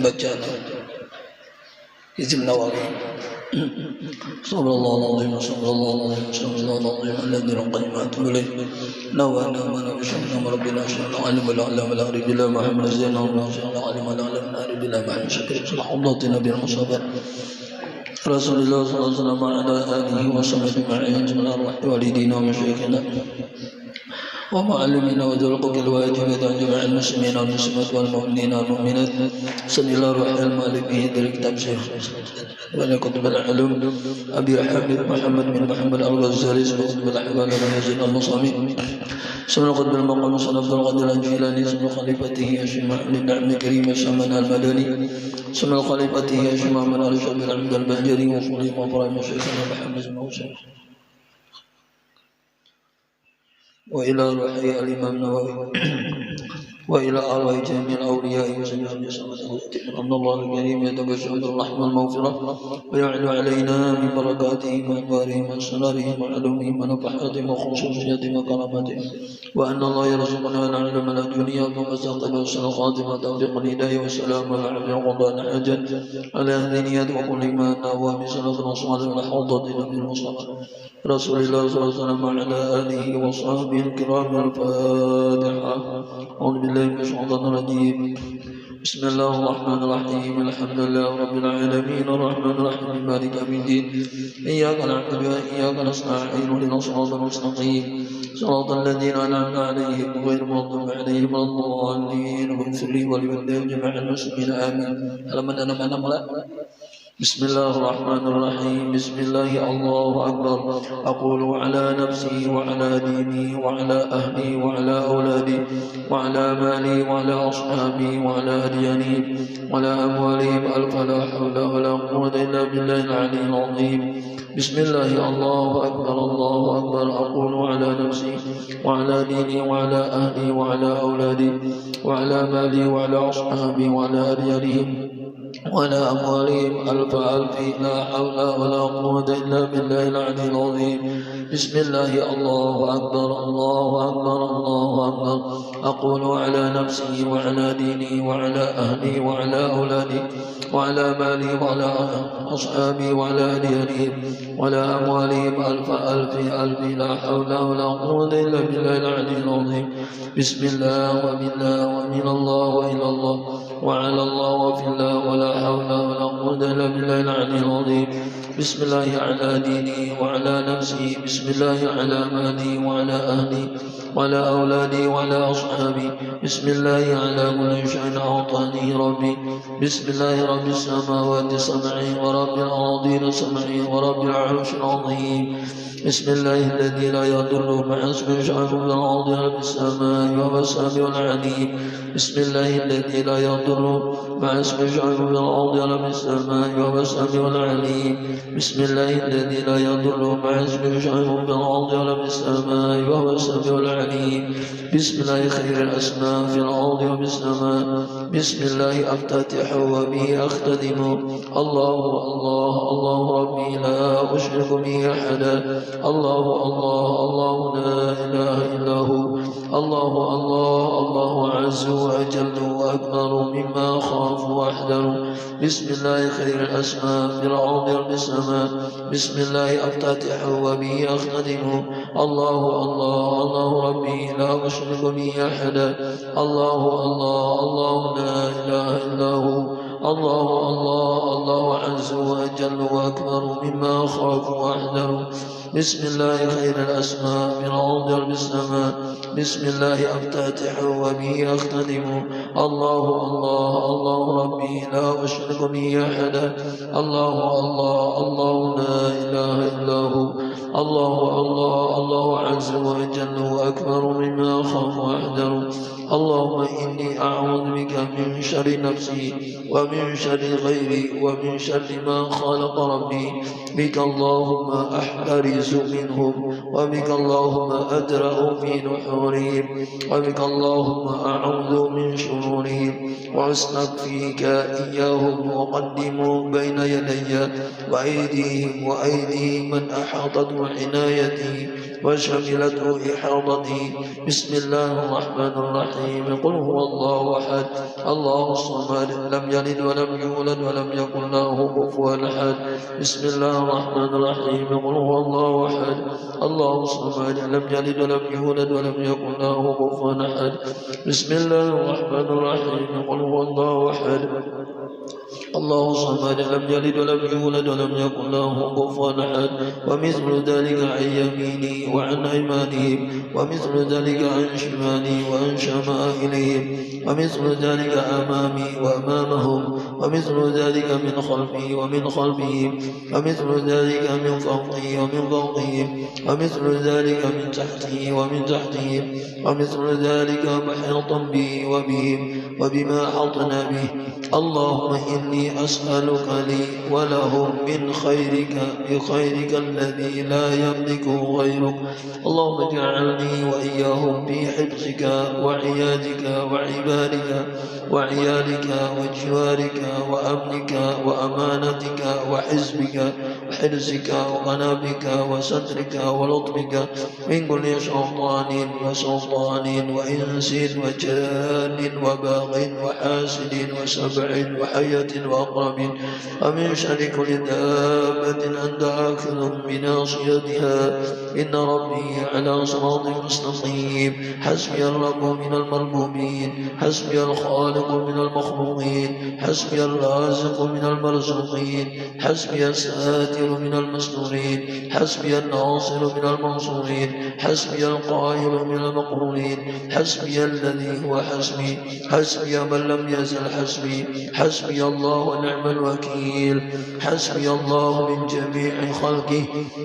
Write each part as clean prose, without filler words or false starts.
bacaan Hizb Nawawi. Sallallahu alaihi wasallam alladhi qadimat ilayhi nawana mana bishamna rabbina shalla alim wal alam wal arid ila muhammad zaina wa shalla alim wal alam arid ila muhammad shakir sallallahu nabi musabbah Rasulullah sallallahu alaihi wasallam ala alihi wa sahbihi ma'in jami'al walidina wa masyayikhina ومعلمين وذو القدر الواجب جميع المسلمين والمسلمات والمؤمنين والمؤمنات صلى الله على المالك به ذلك تبشير ولا كتب العلوم أبي حامد محمد بن محمد الغزالي وكتب الأحوال من يزيد المصامي سمع قطب المقام صلى عبد القادر الجيلاني سمع خليفته هاشم بن النعم كريم الشمن المدني سمع خليفته هاشم بن الشعب العبد البهجري وفليم وابراهيم وشيخنا محمد بن حسين وإلى روح الإمام النووي وإلى أرواح جميع الأولياء وجميع أن الله الكريم يتبشر بالرحمة المغفرة ويعلو علينا من بركاتهم وأنوارهم وأسرارهم وعلومهم ونفحاتهم وخصوصياتهم وكراماتهم وأن الله يرزقنا ونعلم الدنيا ومساقب وحسن الخاتمة توفيق الهداية والسلام والعافية وقضاء الحاجة على أهل نيات وكل ما نهوى بسنة وصالح وحوضة نبي المصطفى رسول الله صلى الله عليه وسلم وعلى آله وصحبه الكرام. الفاتحة. أعوذ بالله من الشيطان الرجيم. بسم الله الرحمن الرحيم. الحمد لله رب العالمين الرحمن الرحيم مالك يوم الدين إياك نعبد وإياك نستعين اهدنا الصراط المستقيم صراط الذين أنعمت عليهم غير المغضوب عليهم ولا الضالين واغفر لي ولوالدي جميع المسلمين آمين. بسم الله الرحمن الرحيم. بسم الله الله أكبر. أقول على نفسي وعلى ديني وعلى أهلي وعلى أولادي وعلى مالي وعلى أصحابي وعلى أدياني وعلى أموالهم ألف لا حول ولا قوة إلا بالله العلي العظيم. بسم الله الله أكبر الله أكبر. أقول على نفسي وعلى ديني وعلى أهلي وعلى أولادي وعلى مالي وعلى أصحابي وعلى أديانهم وعلى أموالهم ألف ألف لا حول ولا قوة إلا بالله العلي العظيم. بسم الله الله أكبر الله أكبر الله أكبر. أقول على نفسي وعلى ديني وعلى أهلي وعلى أولادي وعلى مالي وعلى أصحابي وعلى أديانهم وعلى أموالهم ألف ألف ألف لا حول ولا قوة إلا بالله العلي العظيم. بسم الله وبالله ومن الله وإلى الله وعلى الله وفي الله ولا حول ولا قوة إلا بالله العلي العظيم. بسم الله على ديني وعلى نفسي. بسم الله على مالي وعلى أهلي وعلى أولادي وعلى أصحابي. بسم الله على كل شيء أعطاني ربي. بسم الله رب السماوات سبعي ورب الأراضين سبعي ورب العرش العظيم. بسم الله الذي لا يضر مع اسمه شيء في الأرض ولا في السماء وهو السميع العليم. بسم الله الذي لا يضر مع اسمه شيء في الأرض ولا في السماء وهو السميع العليم. بسم الله الذي لا يضر مع اسمه شيء في الأرض ولا في السماء وهو السميع العليم. بسم الله خير الأسماء في الأرض وفي السماء. بسم الله أفتتح وبه أختتم. الله الله الله ربي لا أشرك به أحدا الله الله الله لا إله إلا هو الله الله الله عز وجل وأكبر مما أخاف وأحذر بسم الله خير الأسماء فرعون رب السماء بسم الله أفتتح وبه أختتم الله الله الله ربي لا أشرك به أحدا الله الله الله لا إله إلا هو الله الله الله عز وجل وأكبر مما أخاف وأحذر بسم الله خير الأسماء فرعون رب السماء بسم الله أفتتح وبه أختتم الله الله الله ربي لا أشرك به أحدا الله الله الله لا إله إلا هو الله الله الله عز وجل وأكبر مما أخاف وأحذر اللهم إني أعوذ بك من شر نفسي ومن شر غيري ومن شر ما خلق ربي بك اللهم أحترز منهم وبك اللهم أدرأ في نحورهم وبك اللهم أعوذ من شرورهم وأستكفيك إياهم وقدم بين يدي وأيديهم وأيدي من أحاطت عنايتي وشملته إحاطتي بسم الله الرحمن الرحيم قل هو الله أحد الله الصمد لم يلد ولم يولد ولم يكن له كفوا أحد بسم الله الرحمن الرحيم قل هو الله أحد الله الصمد لم يلد ولم يولد ولم يكن له كفوا أحد بسم الله الرحمن الرحيم قل هو الله أحد الله الصمد لم يلد ولم يولد ولم يكن له كفوا أحد ومثل ذلك عن يميني وعن أيمانهم ومثل ذلك عن شمالي وعن شمائلهم ومثل ذلك أمامي وأمامهم ومثل ذلك من خلفي ومن خلفهم ومثل ذلك من فوقي ومن فوقهم ومثل ذلك من تحتي ومن تحتهم ومثل ذلك محيطا بي وبهم وبما حطنا به اللهم إني أسألك لي ولهم من خيرك بخيرك الذي لا يملكه غيرك اللهم اجعلني وإياهم في حفظك وعيادك وعبادك وعيالك وجوارك وأمنك وأمانتك وحزبك وحرزك وغنابك وسترك ولطفك من كل شيطان وسلطان وإنس وجان وباغ وحاسد وسبع وحية وأقرب ومن شر كل دابة أنت آخذ بناصيتها إن ربي على صراط مستقيم حسبي الرب من المربوبين حسبي الخالق من المخلوقين حسبي الرازق من المرزوقين حسبي الساتر من المستورين حسبي الناصر من المنصورين حسبي القاهر من المقهورين حسبي الذي هو حسبي حسبي من لم يزل حسبي حسبي الله ونعم الوكيل حسبي الله من جميع خلقه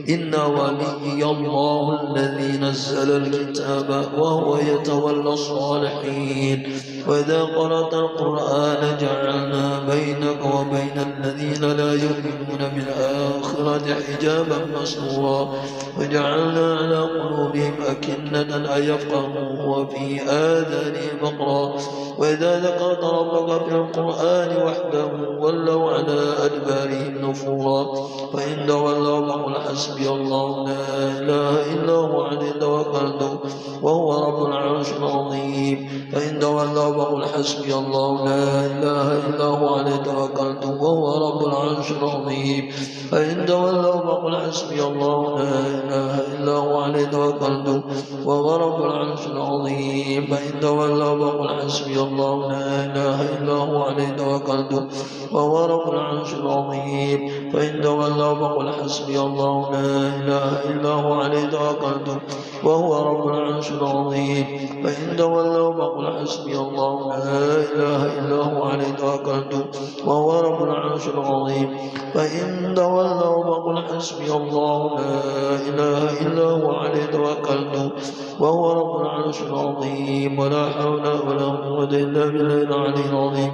إن ولي الله الذي نزل الكتاب وهو يتولى الصالحين وإذا قرأت القرآن جعلنا بينك وبين الذين لا يؤمنون بالآخرة حجابا مستورا وجعلنا على قلوبهم أكنة أن يفقهوا وفي آذانهم وقرا وإذا ذكرت ربك في القرآن وحده ولوا على أدبارهم نفورا فإن تولوا فقل حسبي الله لا إله إلا هو عليه توكلت وهو رب العرش العظيم فإن تولوا فقل حسبي الله لا إله إلا هو عليه توكلت وهو رب العرش العظيم فإن تولوا فقل حسبي الله لا إله إلا هو عليه توكلت وهو رب العرش العظيم فإن تولوا فقل حسبي الله لا إله إلا هو عليه توكلت وهو رب العرش العظيم فإن تولوا فقل حسبي الله لا إله إلا هو عليه توكلت وهو رب العرش العظيم فإن تولوا فقل حسبي الله لا إله إلا هو عليه توكلت وهو رب العرش العظيم فإن تولوا فقل حسبي الله لا إله إلا هو عليه توكلت وهو رب العرش العظيم ولا حول ولا قوة إلا بالله العلي العظيم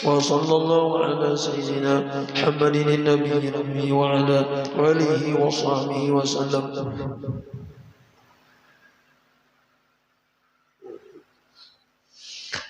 وصلى الله على سيدنا محمد النبي الأمي وعلى آله وصحبه وسلم.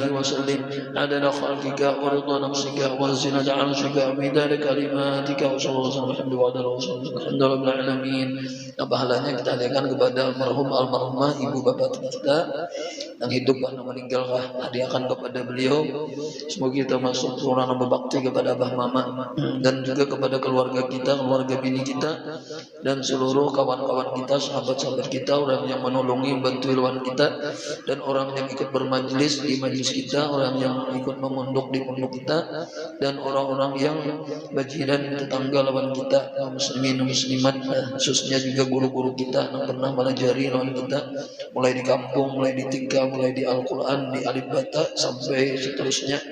آله وسلم عدد خلقك ورضا نفسك وزنة عرشك ومداد كلماتك وصلى الله وسلم الحمد لله rabbil alamin. Pahalanya kita hadiahkan kepada almarhumah ibu bapak kita yang hidup dan meninggal, hadiahkan kepada beliau. Semoga kita masuk orang berbakti kepada abah mama dan juga kepada keluarga kita, keluarga bini kita dan seluruh kawan-kawan kita, sahabat-sahabat kita, orang yang menolongi bantu lawan kita dan orang yang ikut bermajlis di majlis kita, orang yang ikut memondok di pondok kita dan orang-orang yang bajiran tetangga lawan kita, muslimin muslimat, khususnya juga guru-guru kita yang pernah melajari lawan kita, mulai di kampung, mulai di tingkah, mulai di Al-Quran, di Alif Bata sampai seterusnya.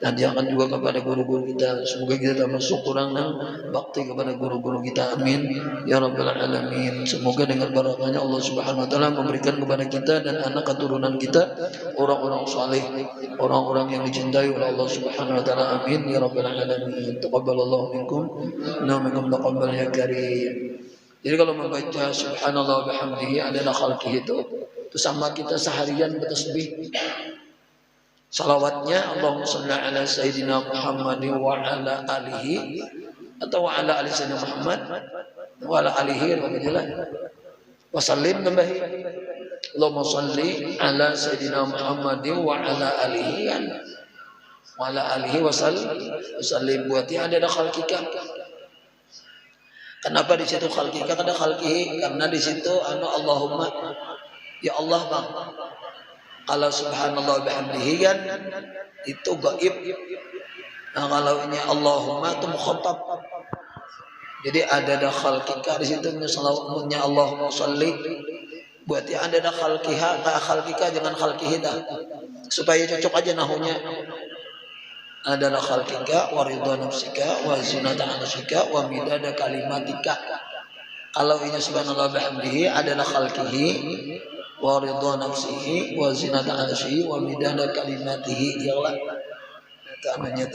Dan jangan juga kepada guru-guru kita, semoga kita termasuk orang yang bakti kepada guru-guru kita, amin ya rabbal alamin. Semoga dengan barakahnya Allah Subhanahu wa taala memberikan kepada kita dan anak keturunan kita orang-orang saleh, orang-orang yang dicintai oleh Allah Subhanahu wa taala, amin ya rabbal alamin. Taqabbalallahu minkum wa minkum taqabbal ya karim. Jadi kalau membaca subhanallah wa bihamdihi adalah khalqihi itu sama kita seharian bertasbih. Salawatnya Allahumma shalli ala sayyidina Muhammad wa ala alihi atau wa ala ali sayyidina Muhammad wa ala alihi wa sallim tambahi. Allahumma shalli ala sayyidina Muhammad wa ala alihi wa ala alihi wa sallim buatnya ada khalqika. Kenapa di situ khalqika kada khalqihi? Karena di situ Allahumma ya Allah bang. Kalau subhanallah bihamdihi kan itu gaib. Nah kalau ini Allahumma itu mukhatab. Jadi ada khalqika di situ misalnya Allahumma sholli. Buat yang ada khalqika jangan khalqihi dah. Supaya cocok aja nahunya. Adalah khalqika wa ridha nafsika wa zinata arsyika wa midada kalimatika. Kalau ini subhanallah bihamdihi adalah khalqihi wa ridha nafsihi wa zinata arsyihi wa midada kalimatihi. Ya Allah. Itu namanya.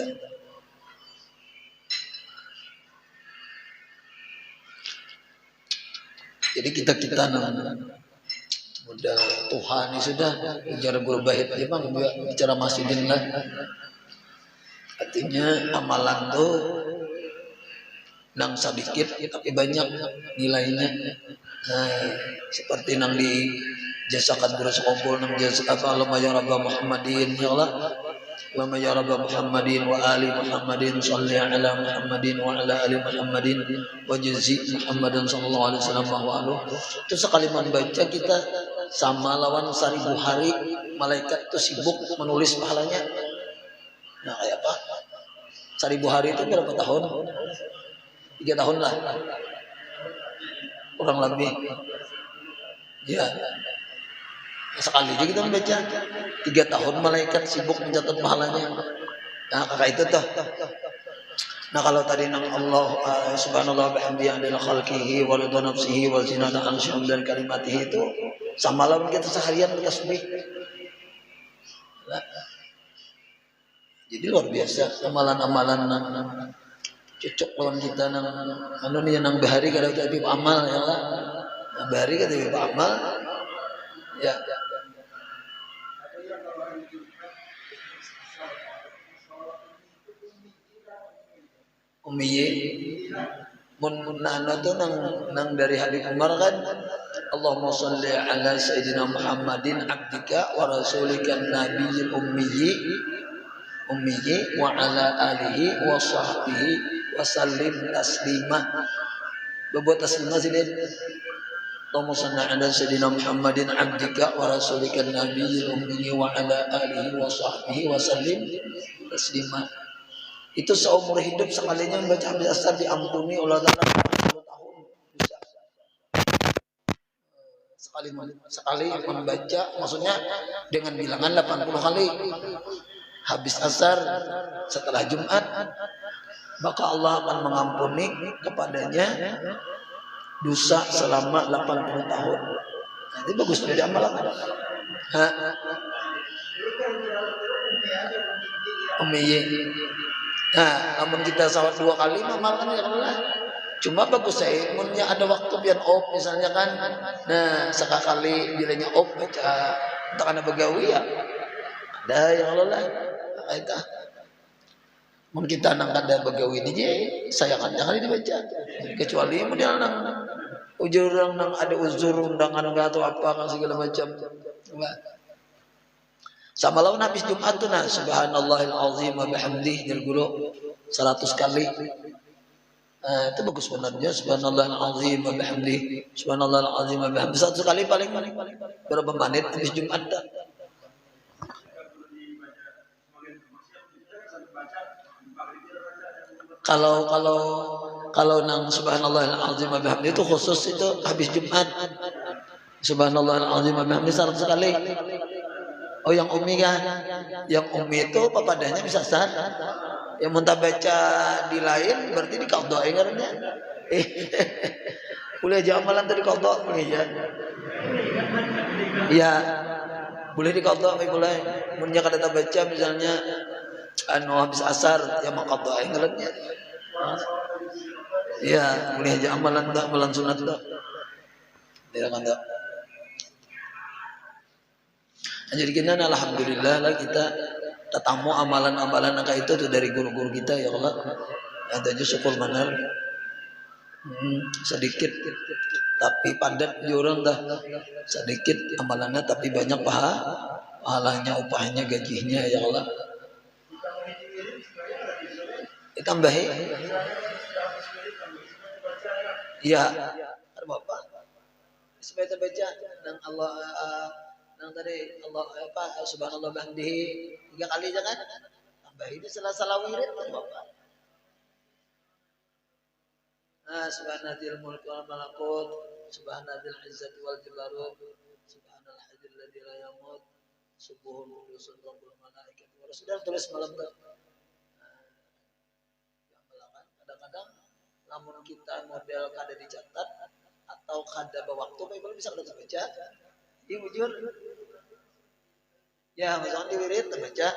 Jadi kita udah Tuhan ini sudah bicara berbahit aja bang, bicara masjidin lah. Artinya amalan tuh nang sedikit tapi banyak nilainya. Seperti nang di jasakan beras kumpul nang jasa apa Allahumma ya Rabbah Muhammadin ya Allah. Allahumma ya Rabbah Muhammadin wa ali Muhammadin shalli ala Muhammadin wa ala ali Muhammadin wa jazi Muhammadan sallallahu alaihi wasallam wa aluh. Itu sekali membaca kita sama lawan 1000 hari malaikat itu sibuk menulis pahalanya. Nah kayak apa? 1000 hari itu berapa tahun? 3 tahun lah. Kurang lebih. Ya. Sekali aja kita membaca 3 tahun malaikat sibuk mencatat pahalanya. Nah kakak itu tuh. Nah kalau tadi nang Allah subhanallah bihamdihi adalah khalqihi wa ridha nafsihi wa zinata arsyih dan kalimatihi itu sama lawan kita seharian bertasbih. Jadi luar biasa amalan-amalan cocok lawan kita nang nih nang bahari kada tapi amal ya lah. Nah, bahari kada tapi amal ya. Ummiye mun nana tuh nang dari hadis Umar kan Allahumma shalli ala sayyidina Muhammadin abdika wa rasulika nabiyil ummiyi wa ala alihi wa sahbihi wa sallim taslimah. Berbuat taslimah sini. Allahumma shalli ala sayyidina Muhammadin abdika wa rasulika nabiyil ummiyi wa ala alihi wa sahbihi wa sallim taslimah. Itu seumur hidup sekalinya membaca hadis asar diampuni oleh Allah 10 tahun bisa. Sekali membaca maksudnya dengan bilangan 80 kali. Habis asar setelah Jumat maka Allah akan mengampuni kepadanya dosa selama 80 tahun. Nah, ini bagus dari amalan. Ummiye. Nah, namun kita sawat 2 kali mamalkan ya Allah. Cuma bagus saya munnya ada waktu biar off misalnya kan. Nah, sekali bilanya off baca tak ada begawi ya. Dah ya Allah lah. Kita mun kita nang kada bagawi ini saya kan jangan dibaca. Kecuali model nang ujur nang ada uzur undangan atau apa kan segala macam. Sama lawan habis Jumat tuh nah subhanallahil azim wa bihamdihi del guru 100 kali. Itu bagus sebenarnya subhanallahil azim wa bihamdihi subhanallahil azim wa bihamdihi 100 kali paling berapa menit habis Jumat dah. Kalau nang subhanallahil azim wa bihamdihi itu khusus itu habis Jumat. Subhanallahil azim wa bihamdihi 100 kali. Oh yang umi kan, yang umi itu papadanya bisa sah. Yang muntah baca di lain berarti di qadha ingatnya. Boleh aja amalan tadi qadha ya. Iya. Boleh di qadha boleh. Mun nya kada baca misalnya anu habis asar ya maqadha ingatnya. Iya, boleh aja amalan tak amalan sunat tak. Tidak kan tak. Jadi kita alhamdulillah lah kita tetamu amalan-amalan itu tuh dari guru-guru kita ya Allah. Ada aja syukur benar. Sedikit tapi padat diorang dah. Sedikit amalannya tapi banyak pahalanya, upahnya, gajinya ya Allah. Ditambahi. Iya. Ada Bapak. Supaya terbaca dan Allah yang tadi Allah apa subhanallah bihamdihi 3 kali jangan tambah ini salah wirid Bapak. Subhanadzil mulk wal malakut subhanadzil izzati wal jabarut subhanal hayyul ladzi la yamut subuhul qudusun rabbul malaikat. Sudah tulis malam tuh. Kadang-kadang namun kita model kada dicatat atau kada waktu Bible bisa kada baca. Iya bujur. Ya, misalnya di wirid terbaca.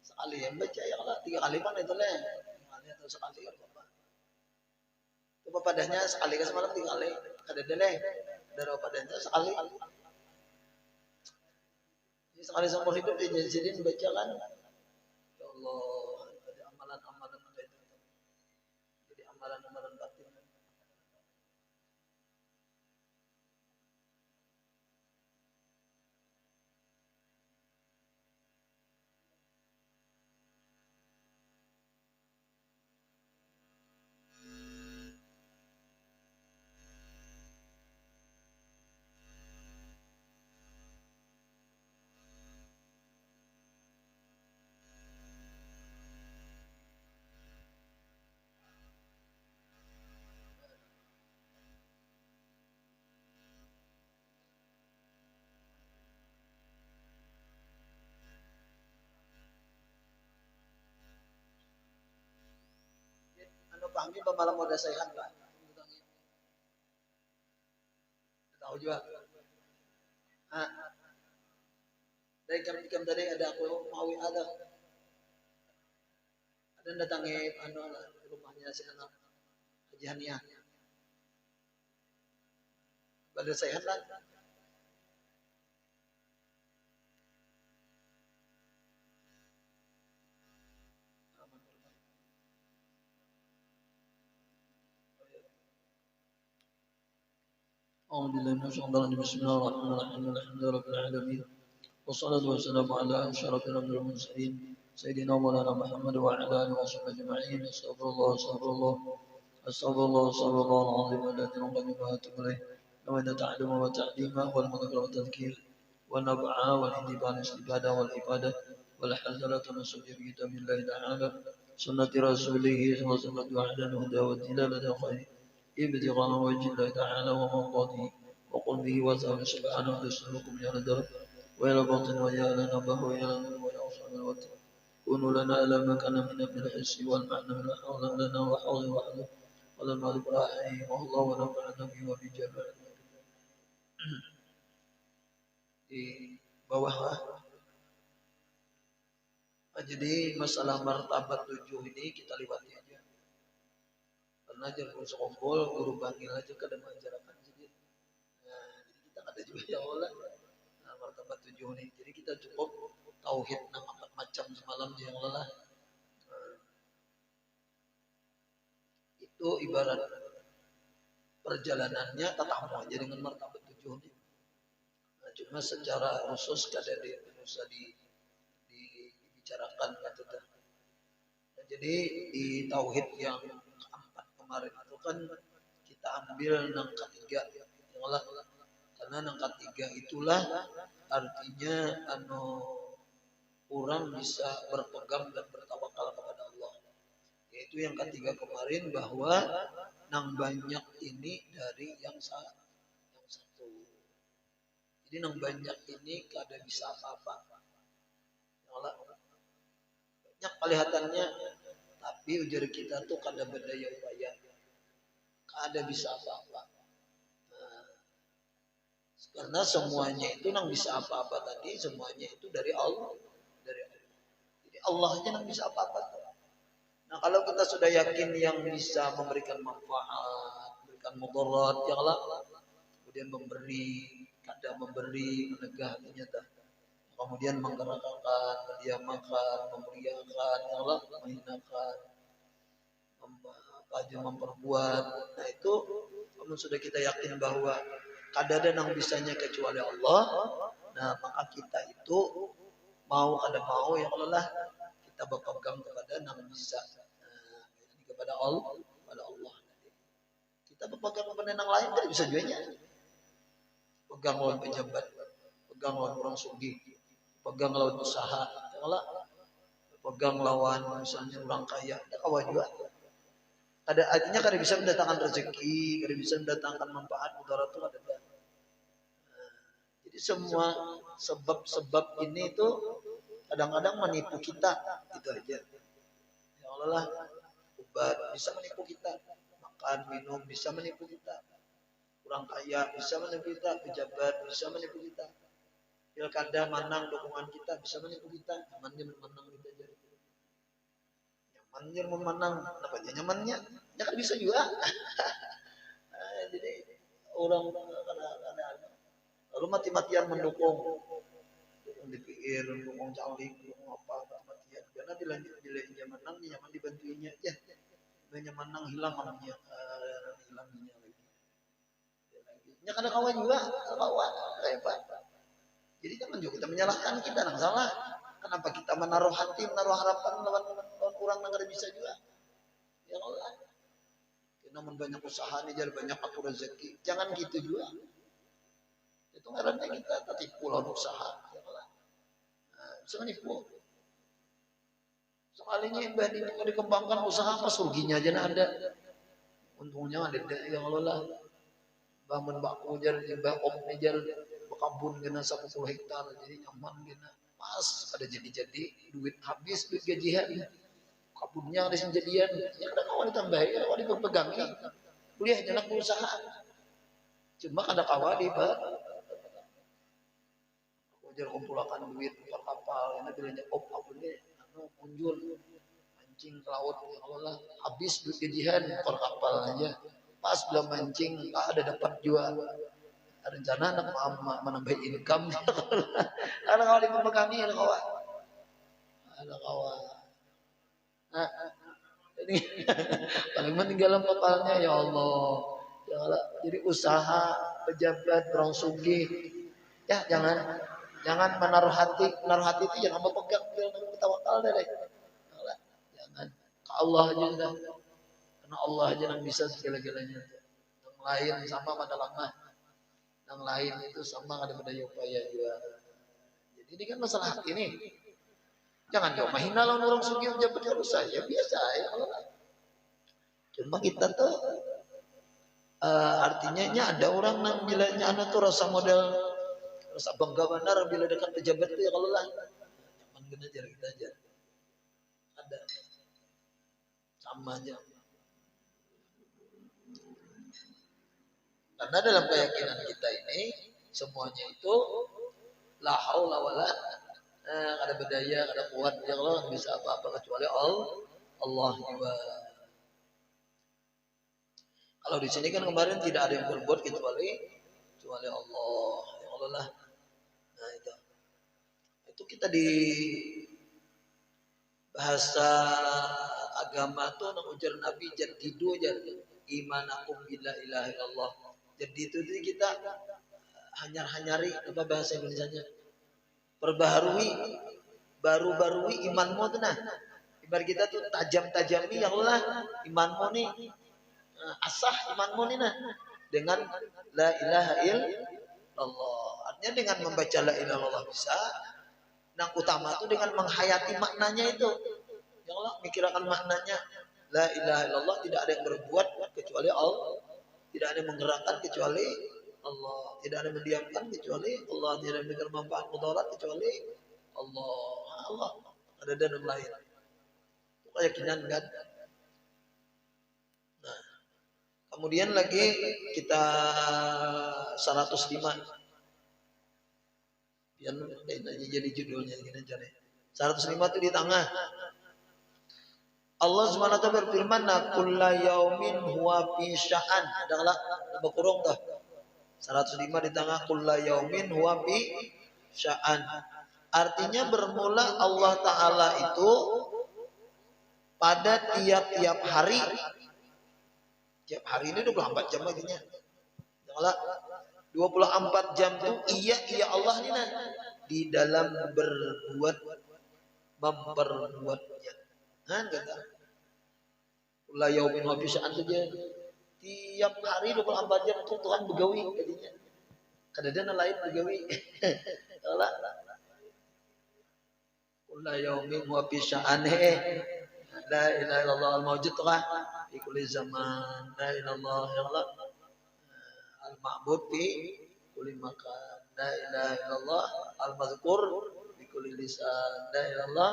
Sekali yang baca ya Allah 3 kali mana itu leh. 5 kali atau sekali ya Bapak. Itu padanya sekali ke semalam 3 kali. Kada deh. Dari padanya sekali. Ini sekali seumur hidup dijadiin baca kan. Ya Allah, ada amalan-amalan itu. Jadi amalan-amalan batin. Pahami malam udah sehat lah. Tahu juga. Dari jam tadi ada aku mau ada datangi rumahnya si anak Haji Haniah. Pada sehat lah. أعوذ بالله من الشيطان الرجيم بسم الله الرحمن الرحيم الحمد لله رب العالمين والصلاة والسلام على أشرف الأنبياء والمرسلين سيدنا مولانا محمد وعلى آله وصحبه أجمعين أستغفر الله أستغفر الله أستغفر الله أستغفر الله العظيم الذي نقدم وأتوب إليه وأن تعلم وتعليم والمذكر والتذكير والنبع والانتفاع والاستفادة والإفادة والحذرة والنصح في كتاب الله تعالى سنة رسوله صلى الله عليه وسلم وعلى الهدى والدلالة خير ابتغاء وجه الله تعالى ومرضاته وقل به وسأل سبحانه تسلكم يا ندر ويا باطن ويا لنبه ويا لنبه ويا أصحاب الوتر كونوا لنا ألا ما كان من الحس والمعنى من حولا لنا وحوض وحده ولما ذكر رحمه الله ونفعنا به وبجمال di bawah. Jadi masalah martabat 7 ini kita lewati aja. Karena jangan sekumpul guru panggil aja ke depan ajarkan sedikit. Nah, jadi kita ada juga ya Allah. Nah, martabat martabat 7 nih. Jadi kita cukup tauhid nang 4 macam semalam yang lelah. Itu ibarat perjalanannya tatamu aja dengan martabat 7 nih. Nah, cuma secara khusus kada usah dibicarakan gitu. Nah, jadi di tauhid yang keempat kemarin itu kan kita ambil nang ketiga yang lah, karena nang ketiga itulah artinya orang bisa berpegang dan bertawakal kepada Allah. Yaitu yang ketiga kemarin bahwa nang banyak ini dari yang satu. Jadi nang banyak ini kada bisa apa-apa. Banyak kelihatannya, tapi ujar kita tuh kada berdaya upaya, kada bisa apa-apa. Nah, karena semuanya itu nang bisa apa-apa tadi, semuanya itu dari Allah. Jadi Allah aja nang bisa apa-apa. Nah, kalau kita sudah yakin yang bisa memberikan manfaat, memberikan mudarat, yang Allah, kemudian memberi, kada memberi, menegah ternyata, kemudian menggerakkan, mendiamkan, memuliakan, yang Allah, menghinakan, memperbuat. Nah, itu kamu sudah kita yakin bahwa kada ada yang bisanya kecuali Allah. Nah, maka kita itu mau kada mau yang Allah kita berpegang kepada yang bisa, kepada Allah, kita berpegang kepada yang lain kan bisa juga. Pegang lawan pejabat, pegang lawan orang sugih, pegang lawan usaha, Allah, pegang lawan misalnya orang kaya, ada kawan juga. Ada artinya kada bisa mendatangkan rezeki, kada bisa mendatangkan manfaat, mudarat itu ada. Jadi semua sebab-sebab ini itu kadang-kadang menipu kita, itu aja. Ya Allah lah, obat bisa menipu kita, makan minum bisa menipu kita, orang kaya bisa menipu kita, pejabat bisa menipu kita, pilkada menang dukungan kita bisa menipu kita, nyamannya menang kita jadi. Nyamannya menang, apa aja nyamannya, ya kan bisa juga. Jadi orang kadang-kadang lalu mati-matian mendukung DPR, mendukung caleg, mendukung apa, mati-matian. Karena bila menang, nyaman dibantuinya aja. Bila menang hilang namanya, hilangnya lagi. Ya kadang kawan juga, kawan hebat. Jadi jangan juga kita menyalahkan kita, nang salah. Kenapa kita menaruh hati, menaruh harapan lawan orang yang bisa juga? Ya Allah. Namun banyak usaha nih, jadi banyak aku rezeki. Jangan gitu juga. Itu ngarannya kita tertipu lawan usaha. Ya Allah. Nah, bisa menipu. Sekalinya ibadah itu dikembangkan usaha apa surginya aja ada. Untungnya ada ya Allah lah. Bangun baku jar, jembah om jar, bekabun kena 10 hektar, jadi nyaman kena. Pas ada jadi duit habis, duit gajian. Kabunnya ada sejadian, ya kadang kawan ditambahin, kawan dipegangi, kuliah jangan berusaha. Cuma ada kawan di bar, aku jar kumpulkan duit bukan kapal, karena bilangnya aku ini muncul mancing ke laut, ya Allah habis duit gajian bukan kapal aja. Pas belum mancing, ada dapat juga. Rencana anak mama menambah income. Ada kawan dipegangi, ada kawan. Nah, ini paling penting dalam kepalanya ya Allah. Ya Allah. Jadi usaha pejabat orang sugih, ya jangan menaruh hati itu jangan berpegang, jangan bertawakal deh. Jangan ke Allah aja dah. Karena Allah aja yang bisa segala-galanya. Yang lain sama pada lemah. Yang lain itu sama ada pada upaya juga. Jadi ini kan masalah hati nih. Jangan jauh mahina lawan orang sugih pejabat harus saya biasa ya Allah. Cuma kita tuh artinya ada orang nang bilanya anak tuh rasa model rasa bangga benar bila dekat pejabat itu ya kalau lah. Jangan kena ajar kita aja. Ada sama aja. Karena dalam keyakinan kita ini semuanya itu la haula wala ada berdaya, ada kuat, ya Allah bisa apa-apa kecuali Allah juga. Kalau di sini kan kemarin tidak ada yang berbuat kecuali Allah, ya Allah lah. Nah itu kita di bahasa agama tuh nang ujar Nabi jadidu jar imanakum bila ilaha illallah. Jadi itu kita hanyari apa bahasa Indonesianya? Perbaharui, baru-barui imanmu tuh nah. Ibarat kita tuh tajam-tajami ya Allah imanmu nih. Asah imanmu nih nah dengan la ilaha illallah. Artinya dengan membaca la ilaha illallah bisa. Yang utama itu dengan menghayati maknanya itu. Ya Allah, mikirkan maknanya. La ilaha illallah, tidak ada yang berbuat kecuali Allah. Tidak ada yang menggerakkan kecuali Allah. Tidak ada yang mendiamkan kecuali Allah. Tidak ada yang memberikan manfaat mudarat kecuali Allah. Allah. Ada dan yang lain. Itu keyakinan kan. Nah, kemudian lagi kita 105. Biar jadi judulnya gini aja deh. 105 itu di tengah. Allah Subhanahu wa taala berfirman, "Kullu yaumin huwa fi sya'an." Adalah berkurung dah. 105 di tengah kullu yaumin huwa fi sya'an. Artinya bermula Allah taala itu pada tiap-tiap hari. Tiap hari ini 24 jam artinya. Adalah 24 jam itu iya Allah ini nah, di dalam memperbuatnya. Nah, kata la yaumin wa fisa'an saja. Tiap hari 24 jam itu Tuhan begawi jadinya. Kadang-kadang lain begawi. Allah. La yaumin wa fisa'an la ilaha illallah al-mawjud fi kulli zaman. La ilaha illallah al-ma'bud fi kulli makan. La ilaha illallah al-mazkur fi kulli lisan. La ilaha illallah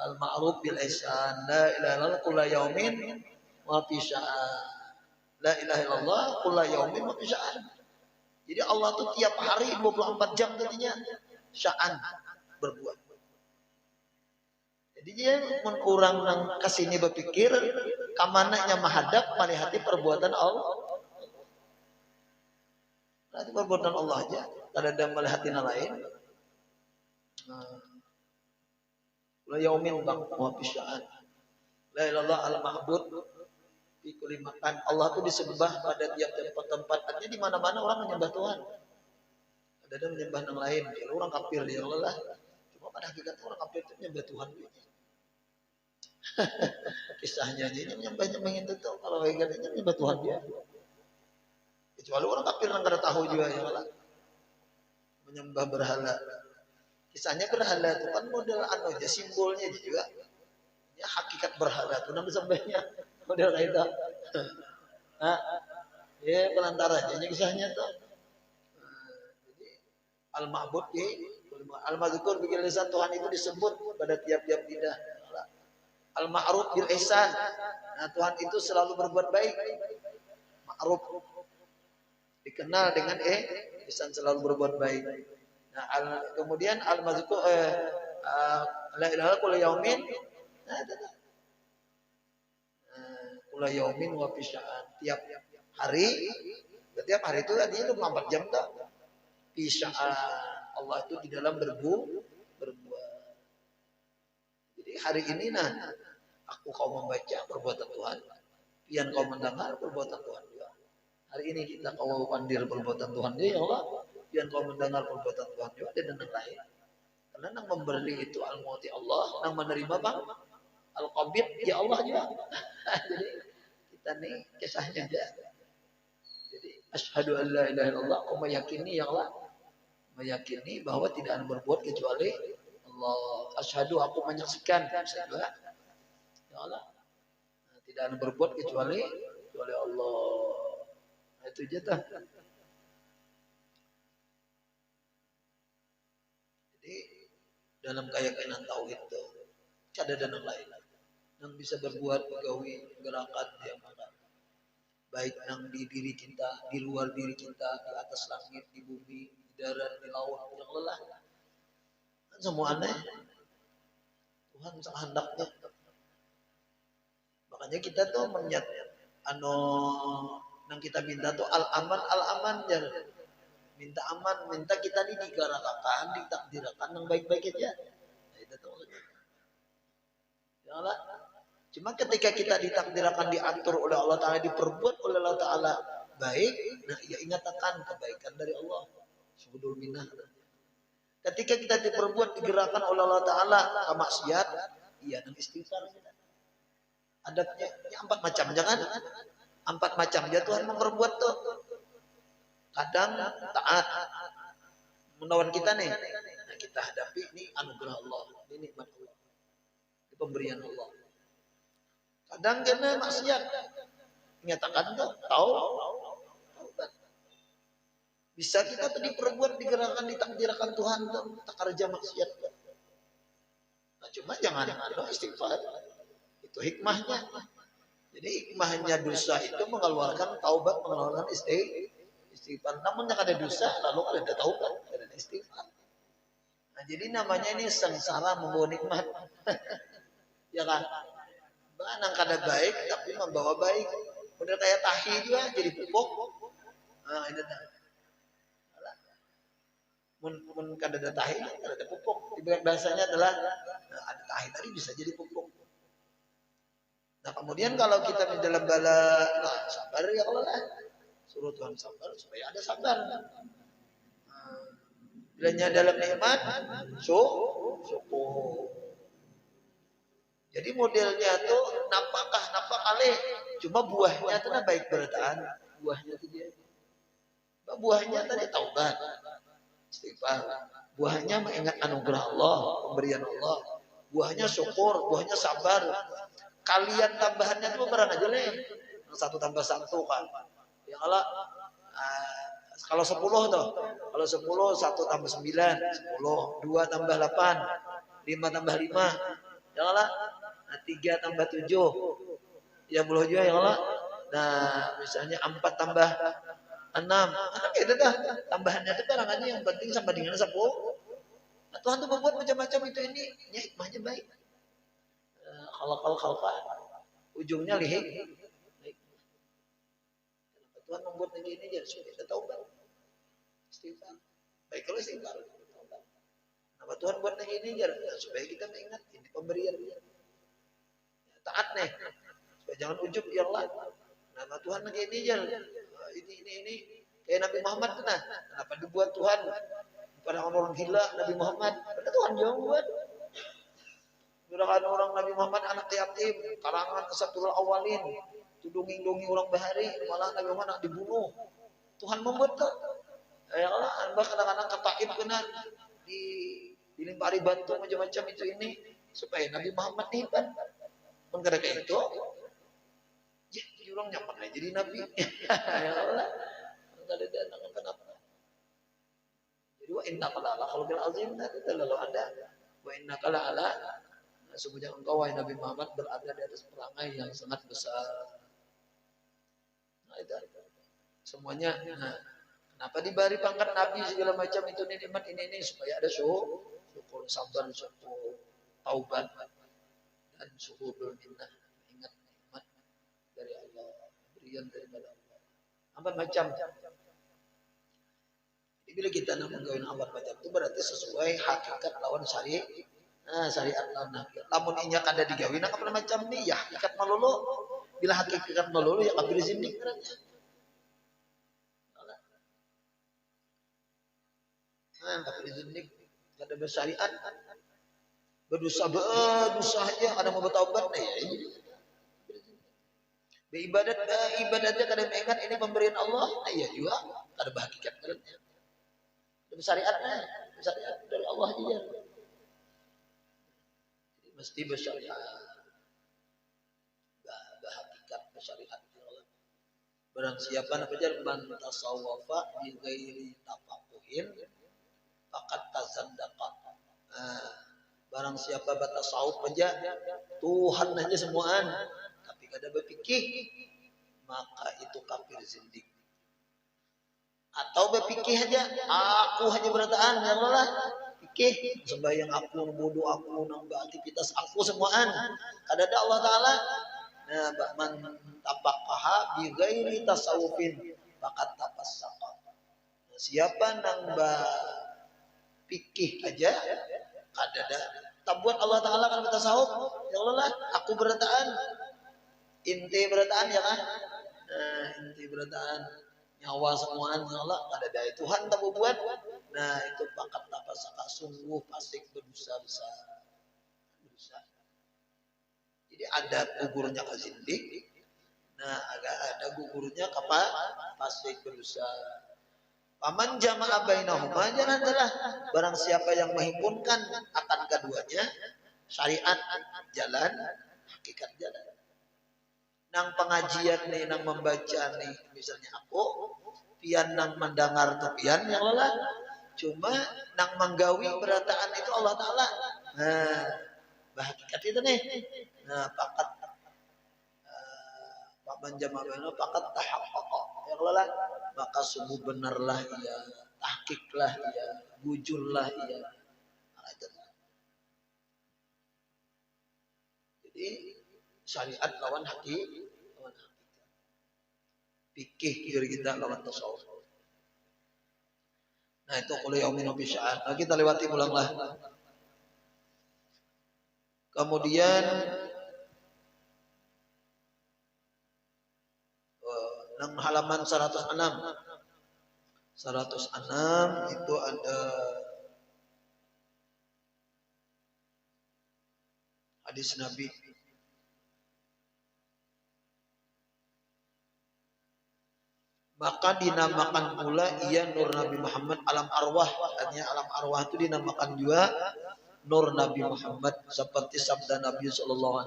al-ma'ruf bil ihsan. La ilaha illallah kullu yaumin wa fi sya'an. La ilaha illallah kullu yaumin wa fi sya'an. Jadi Allah tuh tiap hari 24 jam tadinya sya'an berbuat. Jadi dia orang nang kesini berpikir kamananya menghadap malihati perbuatan Allah. Berarti perbuatan Allah aja. Tidak ada melihatin lain. La yaumin bang wa fisya'an. La ilallah al-ma'bud fi kulli makan. Allah itu disembah pada tiap tempat. Artinya di mana-mana orang menyembah Tuhan. Ada menyembah yang lain. Kalau orang kafir dia Allah lah. Cuma pada hakikatnya orang kafir itu menyembah Tuhan. Kisahnya dia menyembah itu tuh. Kalau hakikatnya menyembah Tuhan dia. Kecuali orang kafir yang kada tahu juga ya Allah. Menyembah berhala. Kisahnya berhala itu kan model anu aja simbolnya juga. Ya hakikat berhala itu nama sembahnya model itu. Nah, ya pelantara aja kisahnya tuh. Jadi al-ma'bud al-mazkur bi lisan Tuhan itu disebut pada tiap-tiap lidah. Al-ma'ruf bil ihsan. Nah, Tuhan itu selalu berbuat baik. Ma'ruf dikenal dengan ihsan selalu berbuat baik. Nah, kemudian al-mazkur la ilaha kullu yaumin. Nah, kullu yaumin wa fi sya'an. Tiap hari, setiap hari itu artinya 24 jam tak. Fi sya'an. Allah itu di dalam berbuat. Jadi hari ini nah aku kau membaca perbuatan Tuhan. Pian kau mendengar perbuatan Tuhan juga. Hari ini kita kau pandir perbuatan Tuhan dia ya Allah. Pian kau mendengar perbuatan Tuhan juga dan yang lain. Karena yang memberi itu al-mu'ti Allah, yang menerima bang al-qabid ya Allah juga. Jadi kita nih kisahnya aja. Jadi asyhadu an la ilaha illallah, aku meyakini ya Allah, meyakini bahwa tidak ada berbuat kecuali Allah. Asyhadu aku menyaksikan ya Allah. Nah, tidak ada berbuat kecuali Allah. Nah, itu aja dah. Jadi dalam keyakinan tauhid itu ada dan lain yang bisa berbuat pegawai gerakan yang mana baik yang di diri kita, di luar diri kita, di atas langit, di bumi, di darat, di laut, yang lelah kan semua aneh. Tuhan sehendaknya. Makanya kita tuh yang kita minta tuh al-aman minta aman, minta kita ini digerakkan, ditakdirkan yang baik-baik aja. Nah, itu tuh maksudnya. Ya Allah. Cuma ketika kita ditakdirkan, diatur oleh Allah Ta'ala, diperbuat oleh Allah Ta'ala baik, nah ya ingatkan kebaikan dari Allah. Suhudul minah. Ketika kita diperbuat, digerakkan oleh Allah Ta'ala ke maksiat, iya dan istighfar. Adabnya ya 4 macam, jangan 4 macam ya Tuhan memperbuat tuh. Kadang taat menawan kita nih, nah kita hadapi ini anugerah Allah, ini nikmat Allah, ini pemberian Allah. Kadang kena maksiat, nyatakan tuh tahu. Bisa kita tuh diperbuat, digerakkan, ditakdirkan Tuhan tuh tak kerja maksiat. Nah, cuma jangan istighfar. Itu hikmahnya. Jadi hikmahnya dosa itu mengeluarkan taubat, mengeluarkan istighfar. Namun yang ada dosa lalu ada taubat, ada istighfar. Nah, jadi namanya ini sengsara membawa nikmat. Ya kan? Bahkan kada baik tapi membawa baik. Udah kayak tahi juga jadi pupuk. Nah, ini mun kada ada tahi, kada ada pupuk. Bahasanya adalah ada tahi tadi bisa jadi pupuk. Nah, kemudian kalau kita di dalam bala, nah, sabar ya Allah lah. Suruh Tuhan sabar supaya ada sabar. Bilanya dalam nikmat, syukur. Jadi modelnya tuh napak kali. Cuma buahnya tuh baik berataan. Buahnya tuh dia. Buahnya tadi taubat, istighfar. Buahnya mengingat anugerah Allah, pemberian Allah. Buahnya syukur, buahnya sabar. Kalian tambahannya tuh barang aja nih. 1 tambah 1 kan. Ya kalau 10 tuh. Kalau 10 1 tambah 9, 10, 2 tambah 8, 5 tambah 5. Ya Allah. Nah, 3 tambah 7. Ya boleh juga ya Allah. Nah, misalnya 4 tambah 6. Nah, gitu dah. Tambahannya itu barang aja yang penting sama dengan 10. Nah, Tuhan tuh membuat macam-macam itu ini. Ya, hikmahnya baik. Kalau ujungnya lihik. Tuhan membuat negeri ini jadi supaya kita taubat. Istighfar. Baik kalau istighfar. Kenapa Tuhan buat negeri ini jadi supaya kita mengingat ini pemberian dia. Ya, taat nih. Supaya jangan ujub ya Allah. Kenapa Tuhan negeri ini jadi ini kayak Nabi Muhammad tuh nah. Kenapa dibuat Tuhan pada orang gila Nabi Muhammad? Pada Tuhan jauh buat. Gerakan orang Nabi Muhammad anak yatim, kalangan Asatirul Awalin, tudungi orang bahari, malah Nabi Muhammad dibunuh. Tuhan membuat tuh. Ya Allah, anda kadang-kadang ketaib kena dilimpari batu macam-macam itu ini supaya Nabi Muhammad hebat. Mengkira kayak itu, ya orang nyaman aja jadi Nabi. Ya Allah, enggak ada anak kenapa. Jadi wa inna kala ala kalau bil azim tadi lalu ada wa inna kala ala. Sesungguhnya engkau wahai Nabi Muhammad berada di atas perangai yang sangat besar. Nah itu semuanya. Nah, kenapa diberi pangkat Nabi segala macam itu nikmat ini supaya ada syukur, sabar, syukur, taubat dan syuhudul minnah. Ingat nikmat dari Allah, berian daripada Allah. 4 macam. Jadi bila kita nak menggawin 4 macam itu berarti sesuai hakikat lawan syariat. Nah, syariat lamun inya kada digawin apa macam ni ya hakikat malolo. Bila hakikat malolo ya kabir zindik berarti. Nah, kabir zindik kada bersyariat. Berdosa aja ada mau bertaubat ya. Ibadatnya kada mengingat ini pemberian Allah. Nah, iya juga kada berhakikat berarti. Bersyariatnya, syariat dari Allah aja. Mesti bersyariat, berhakikat bersyariat. Barang siapa nak belajar man tasawwafa bi ghairi tafaquhin faqad tazandaqa. Barang siapa bertasawuf aja Tuhan aja semuaan tapi kada berfikih maka itu kafir zindik. Atau berfikih aja aku hanya berataan ya Allah. Fikih sembahyang aku, bodoh aku, nambah aktivitas aku semuaan. Kada ada Allah Taala. Nah, man tapaqaha bi ghairi tasawufin faqad tafassaqa. Siapa nang pikih aja ada tabuat Allah Ta'ala kan kita sahut ya Allah lah aku berataan inti berataan ya kan inti berataan nyawa semuaan ya Allah ada dari Tuhan tabu buat nah itu pakat apa saka sungguh pasti berdosa besar jadi ada gugurnya ke zindik nah agak ada gugurnya ke pasti berdosa. Paman jama'a bainahuma adalah barang siapa yang menghimpunkan akan keduanya syariat jalan hakikat jalan. Nang pengajian nih nang membaca nih misalnya aku pian nang mendengar tuh pian ya Allah cuma nang menggawi berataan itu Allah Ta'ala. Nah hakikat itu nih nah pakat paman jama'a bainahuma pakat tahaqqaqa ya Allah maka sungguh benarlah ia, tahqiqlah ia, bujurlah ia. Jadi syariat lawan hakikat. Fikih kiri kita lawan tasawuf. Nah itu kuliah yaumin wa bisya'an. Nah kita lewati ulanglah. Kemudian nang halaman 106 itu ada hadis Nabi maka dinamakan pula ia Nur Nabi Muhammad alam arwah artinya alam arwah itu dinamakan juga Nur Nabi Muhammad seperti sabda Nabi SAW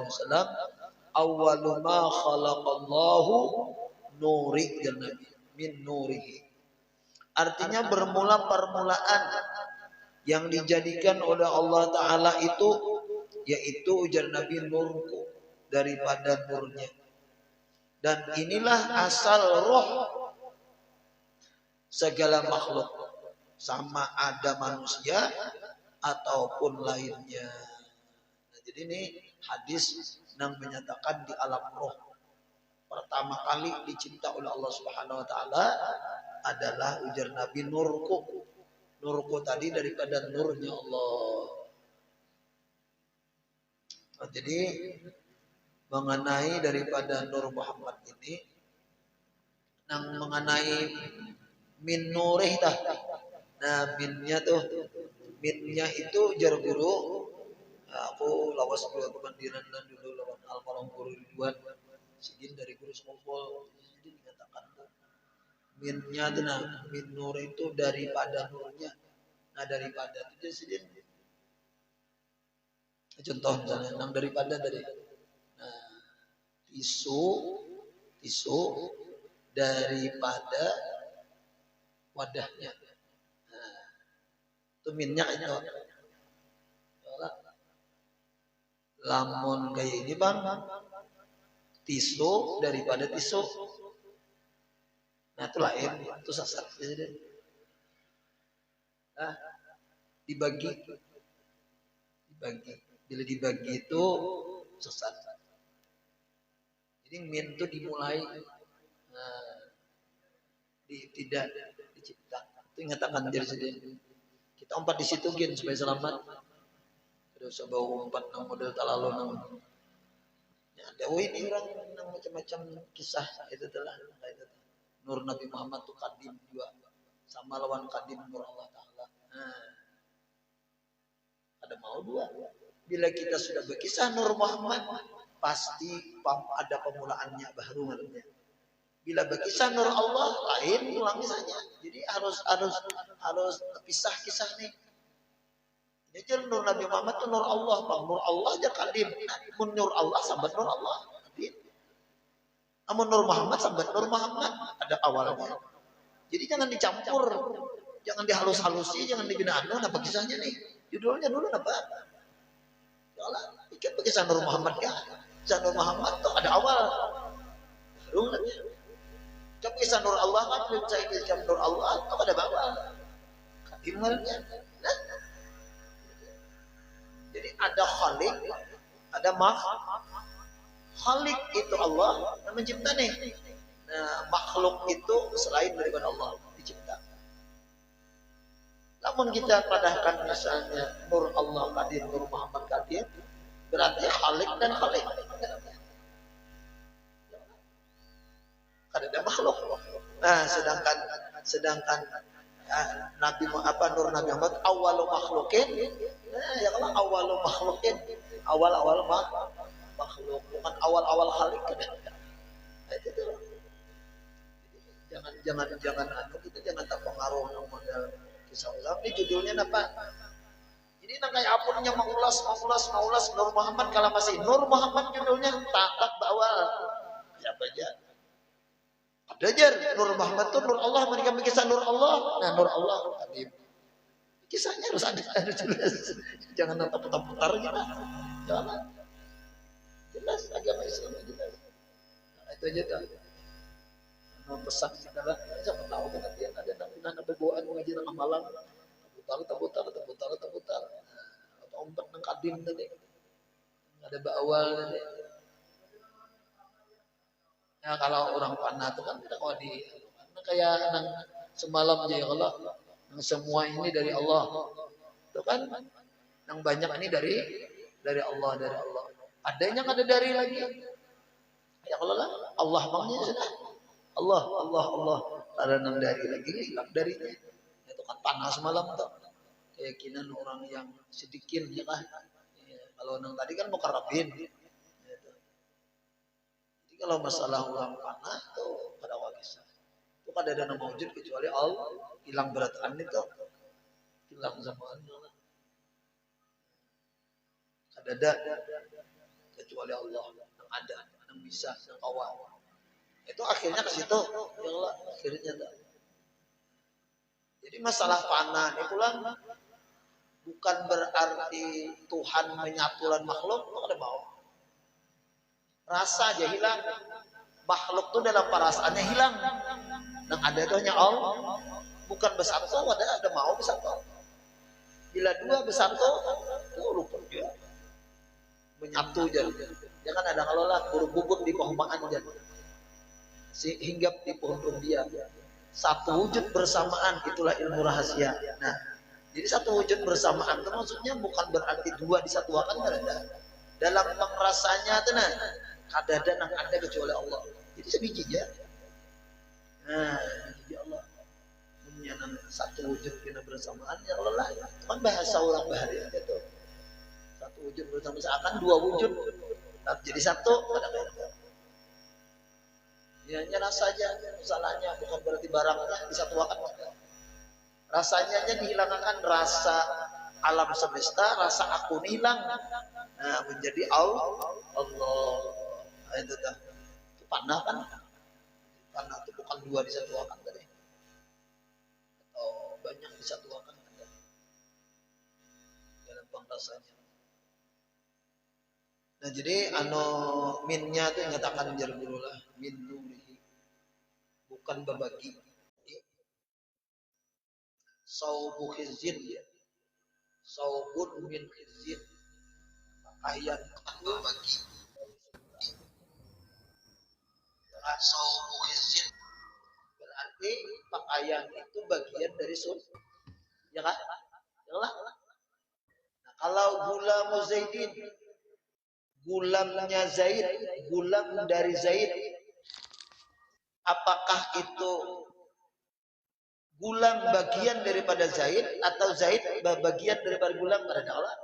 awwalu ma khalaqallahu nuri dan Nabi min nurihi artinya bermula permulaan yang dijadikan oleh Allah Ta'ala itu yaitu ujar Nabi nurku daripada nurnya dan inilah asal roh segala makhluk sama ada manusia ataupun lainnya. Nah, jadi ini hadis yang menyatakan di alam roh pertama kali dicipta oleh Allah Subhanahu wa taala adalah ujar Nabi nurku. Nurku tadi daripada nurnya Allah. Nah, jadi mengenai daripada Nur Muhammad ini yang mengenai min nurih dah. Nah, minnya tuh minnya itu jar guru aku lawas guru kemandiran dan dulu lawan al-qalam guru Ridwan sidin dari guru sekompol jadi dikatakan minnya itu nah min nur itu daripada nurnya nah daripada itu sidin contoh misalnya yang daripada dari nah tisu daripada wadahnya nah itu minnya itu lamun kayak ini bang tisu daripada tisu nah itu lain itu sesat nah dibagi bila dibagi itu sesat jadi min itu dimulai nah, tidak dicipta itu ingatakan diri sendiri kita umpat di situ gin supaya selamat terus bawa umpat nang model talalu nang ya ada ini orang nang macam-macam kisah itu telah Nur Nabi Muhammad tuh kadim juga sama lawan kadim Nur Allah Ta'ala nah ada mau dua bila kita sudah berkisah Nur Muhammad pasti ada pemulaannya baru maksudnya bila berkisah Nur Allah lain ulang kisahnya jadi harus pisah kisah nih jadi Nur Nabi Muhammad itu Nur Allah bang Nur Allah aja kadim namun Nur Allah sambat Nur Allah kadim namun Nur Muhammad sambat Nur Muhammad ada awalnya jadi jangan dicampur jangan dihalus-halusi jangan dibina anu apa kisahnya nih judulnya dulu apa Allah ikan kisah Nur Muhammad ya kisah Nur Muhammad tuh ada awal baru tapi kisah Nur Allah kan belum saya kisah Nur Allah tuh ada bawah kadimnya nah jadi ada khalik, ada khalik itu Allah yang mencipta nih. Nah, makhluk itu selain daripada Allah dicipta. Namun kita padahkan misalnya Nur Allah Qadir, Nur Muhammad Qadir, berarti Khalik dan Khalik. Ada makhluk. Nah, sedangkan Nabi Nur Nabi Muhammad awalu makhlukin. Nah, ya kalau awalu makhlukin, awal makhluk, bukan awal Khalik. Nah, itu tuh. Jangan kita jangan terpengaruh model kisah ulam. Ini judulnya apa? Ini kayak apunnya maulas Nur Muhammad, kalau masih Nur Muhammad judulnya tak bawal. Siapa aja? Ada aja Nur Muhammad tuh Nur Allah, mereka kisah Nur Allah. Nah, Nur Allah Habib. Kisahnya harus ada jelas. Jangan putar-putar gitu. Jangan. Jelas agama Islam jelas. Nah, itu aja tuh. Pesan kita lah, siapa tahu kan nanti ada nabi bawaan mengaji tengah malam, teputar, atau ombak nang kadim tadi, ada bawal tadi. Ya kalau orang panah itu kan tidak wadi, kayak nang semalam aja ya Allah, nang semua ini dari Allah, itu kan, nang banyak ini dari Allah. Adanya ada dari lagi, ya Allah lah, Allah maknya sudah. Allah ada nang dari lagi hilang darinya. Itu kan panas malam tuh. Keyakinan orang yang sedikit ya kan. Ya, kalau nang tadi kan mukarrabin. Gitu. Jadi kalau masalah ulang panah tuh pada wakisah. Itu kan ada nama wujud kecuali Allah hilang berataan itu. Hilang zamannya. Ada kecuali Allah yang ada, yang bisa, yang awal. Itu akhirnya ke situ, ya Allah, akhirnya tak. Jadi masalah panah ini pulang bukan berarti Tuhan menyatukan makhluk, itu ada mau. Rasa aja hilang, makhluk tuh dalam perasaannya hilang. Yang ada itu hanya Allah, bukan bersatu, ada mau bersatu. Bila dua bersatu, itu lupa dia. Menyatu aja. Jangan ada kalau lah bubur di pohmaan aja. Hinggap di pohon rumbia. Satu wujud bersamaan, itulah ilmu rahasia. Nah, jadi satu wujud bersamaan itu maksudnya bukan berarti dua disatukan, ada. Dalam pengrasanya itu nah, ada nang ada kecuali Allah. Jadi sebiji aja. Nah, jadi Allah punya satu wujud kena bersamaan ya Allah lah. Kan bahasa orang bahari itu. Satu wujud bersama seakan dua wujud. Jadi satu kadang-kadang. Ya nyerah saja, masalahnya bukan berarti barangnya disatukan. Rasanya aja dihilangkan, rasa alam semesta, rasa aku hilang. Nah, menjadi Allah. Itu dah. Itu panah kan? Panah itu bukan dua disatukan tadi. Atau banyak disatukan tadi. Dalam pengrasanya. Nah jadi minnya itu nyatakan jar guru lah min nurihi, bukan berbagi. Saubu khizin ya, saubun min khizin, pakaian berbagi. Saubu khizin berarti pakaian itu bagian dari sun, ya kan? Yalah. Nah, kalau gula muzaidin, gulamnya Zaid, gulam dari Zaid, apakah itu gulam bagian daripada Zaid atau Zaid bagian daripada gulam? Ada Allah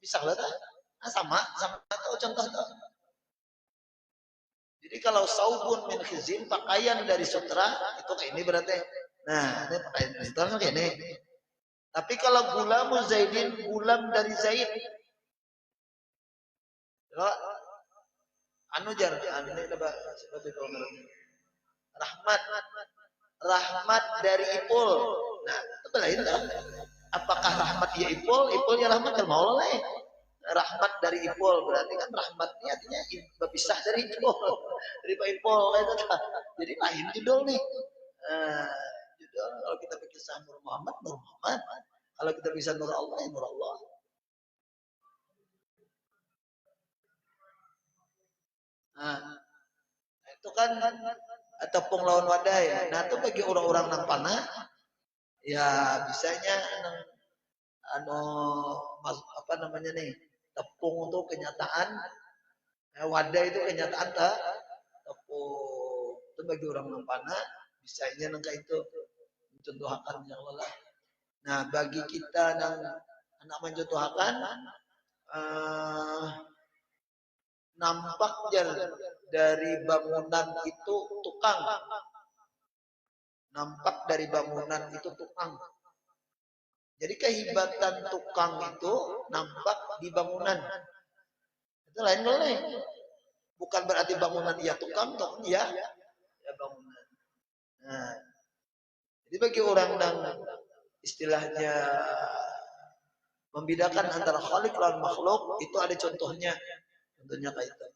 bisa lah, nah, sama atau contoh tuh. Jadi kalau saubun min khizin, pakaian dari sutra itu kayak ini berarti. Nah, ini pakaian dari sutra kan kayak ini. Tapi kalau gulamu Zaidin, gulam dari Zaid, ini rahmat dari Ipul. Nah, itu lain kan? Apakah rahmat dia Ipul? Ipulnya rahmat kan mau lah. Rahmat dari Ipul berarti kan rahmatnya artinya berpisah dari Ipul, dari Pak Ipul. Jadi lain judul nih. Judul kalau kita berkisah Nur Muhammad. Kalau kita bisa Nur Allah, ya Nur Allah. Nah, itu kan tepung lawan wadah ya. Nah, itu bagi orang-orang nang panah, ya bisanya anu apa namanya nih, tepung itu kenyataan, wadah itu kenyataan tak tepung itu bagi orang Lampana bisanya nangka itu mencontohkan yang lelah. Nah bagi kita yang anak mencontohkan nampaknya dari bangunan itu tukang, nampak dari bangunan itu tukang. Jadi kehebatan tukang itu nampak di bangunan. Itu lain boleh. Bukan berarti bangunan ia tukang, toh ya bangunan. Nah, jadi bagi orang yang istilahnya membedakan antara khalik dan makhluk itu ada contohnya. Contohnya kayak itu.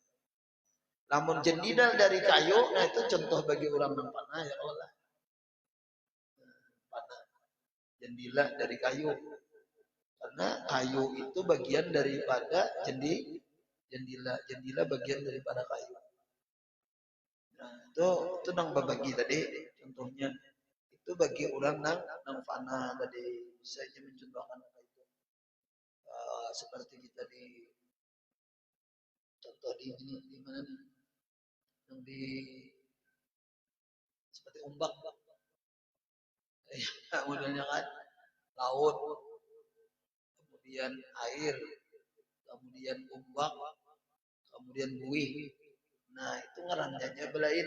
Namun jendidal dari kayu, nah itu contoh bagi orang yang panah ya Allah. Panah. Jendila dari kayu. Karena kayu itu bagian daripada jendila. Jendila bagian daripada kayu. Nah, itu nang babagi tadi contohnya. Itu bagi orang nang fana tadi bisa mencontohkan itu. Seperti kita di contoh di mana nih? Yang di seperti umbak. Modelnya kan laut, kemudian air, kemudian umbak, kemudian buih. Nah itu ngarannya belain.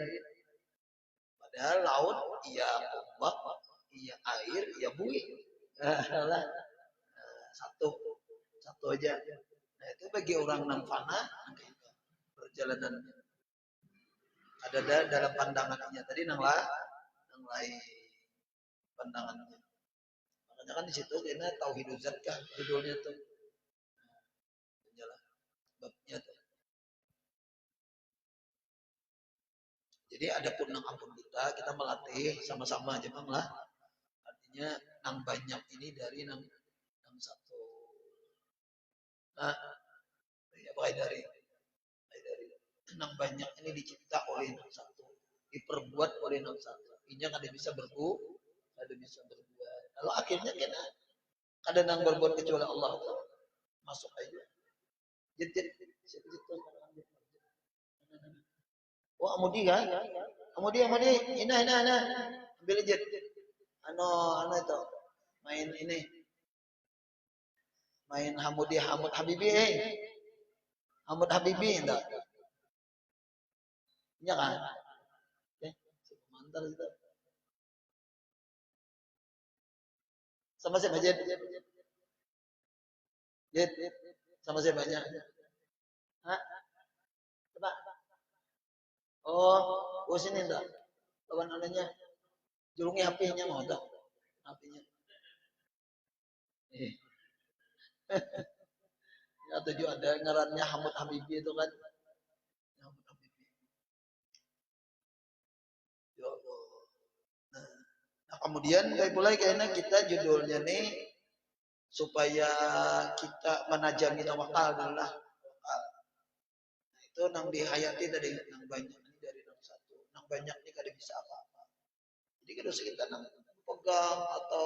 Padahal laut iya umbak, iya air, iya buih. Nah, satu aja. Nah itu bagi orang nang fana perjalanan ada dalam pandangannya tadi nang lain pandangannya. Makanya kan di situ kena tauhidul zat kan judulnya tuh. Penjelasan babnya tuh. Jadi adapun nang ampun kita melatih sama-sama aja bang lah. Artinya nang banyak ini dari nang satu. Nah, ya baik dari nang banyak ini dicipta oleh nang satu, diperbuat oleh nang satu. Ini ada bisa berbuat, ada bisa berbuat. Kalau akhirnya kena ada nang berbuat kecuali Allah tuh masuk aja. Jadi situ. Wah, amudi kan? Amudi, ina. Ambil aja. Ano itu. Main ini. Main Hamud Habibi. Hamud Habibi enggak? Iya kan? Mantar itu. Sama siapa Jet? Sama siapa banyak? Hah? Coba. Oh sini enggak? Lawan anaknya. Julungi HP-nya mau enggak? HP-nya. Ya tujuh ada ngarannya Hamud Habibi itu kan. Hamud Habibi. Ya Allah. Nah kemudian mulai kayaknya kita judulnya nih supaya kita menajami tawakal adalah itu nang dihayati dari nang banyak ini dari nang satu, nang banyak ini kada bisa apa-apa. Jadi kada usah kita nang pegang atau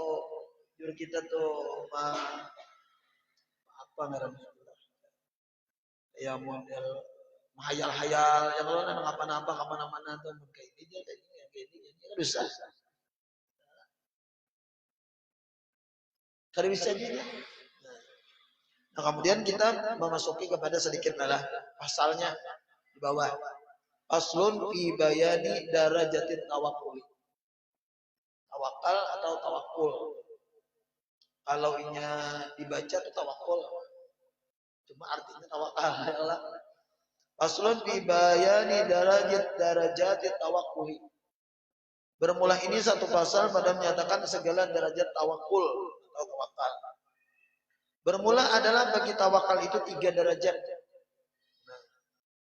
jur kita tuh apa ngarannya ya model menghayal-hayal yang lo nang apa-apa kemana-mana tuh kayak ini aja kayak ini kada bisa. Kada bisa juga. Nah, kemudian kita memasuki kepada sedikit adalah pasalnya di bawah. Aslun fi bayani darajatit tawakkul. Tawakal atau tawakul. Kalau inya dibaca itu tawakul. Cuma artinya tawakal adalah aslun fi bayani darajatit tawakkul. Bermula ini satu pasal pada menyatakan segala derajat tawakul atau tawakal. Bermula adalah bagi tawakal itu 3 derajat.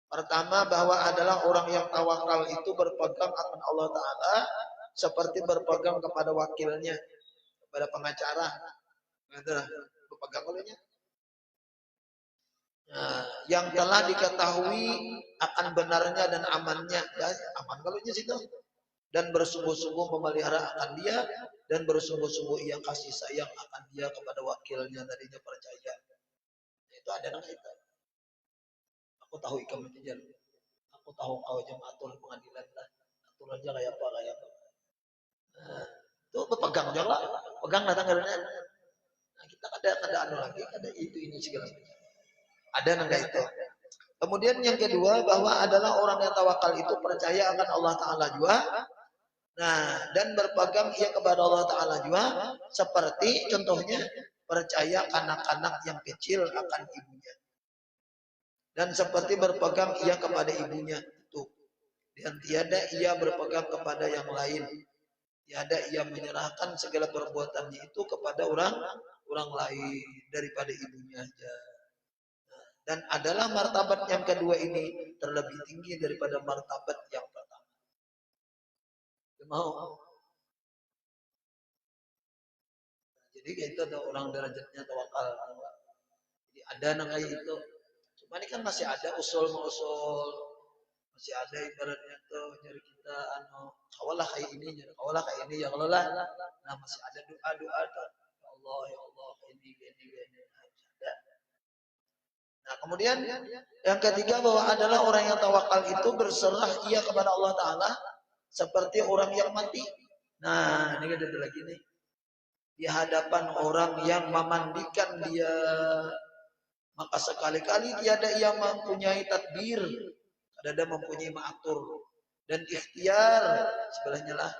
Pertama bahwa adalah orang yang tawakal itu berpegang akan Allah Ta'ala seperti berpegang kepada wakilnya, kepada pengacara. Berpegang olehnya. Nah, yang telah diketahui akan benarnya dan amannya. Ya, aman kalau situ. dan bersungguh-sungguh memelihara akan dia dan bersungguh-sungguh ia kasih sayang akan dia kepada wakilnya tadinya percaya. Itu ada nama itu. Aku tahu ikam itu. Aku tahu kau jamaatul pengadilan lah. Atur aja kayak apa kayak apa. Nah, itu berpegang jangan pegang datang karena nah, kita ada anu lagi ada itu ini segala macam. Ada nangga itu. Kemudian yang kedua bahwa adalah orang yang tawakal itu percaya akan Allah Taala juga. Nah, dan berpegang ia kepada Allah Taala juga seperti contohnya percaya anak-anak yang kecil akan ibunya. Dan seperti berpegang ia kepada ibunya itu. Dan tiada ia berpegang kepada yang lain. Tiada ia menyerahkan segala perbuatannya itu kepada orang lain daripada ibunya aja. Dan adalah martabat yang kedua ini terlebih tinggi daripada martabat yang pertama. Mau? Jadi itu ada orang derajatnya tawakal. Jadi ada namanya itu. Cuma ini kan masih ada usul-usul, masih ada ibaratnya tuh nyari kita kawalah kayak ini, kawalah kayak ini ya Allah lah. Nah masih ada doa-doa tuh. Ya Allah ini. Ada. Nah kemudian yang ketiga bahwa adalah orang yang tawakal itu berserah ia kepada Allah Taala seperti orang yang mati. Nah ini ada lagi nih di hadapan orang yang memandikan dia, maka sekali-kali tiada ia mempunyai tadbir, ada mempunyai ma'atur dan ikhtiar sebelahnya lah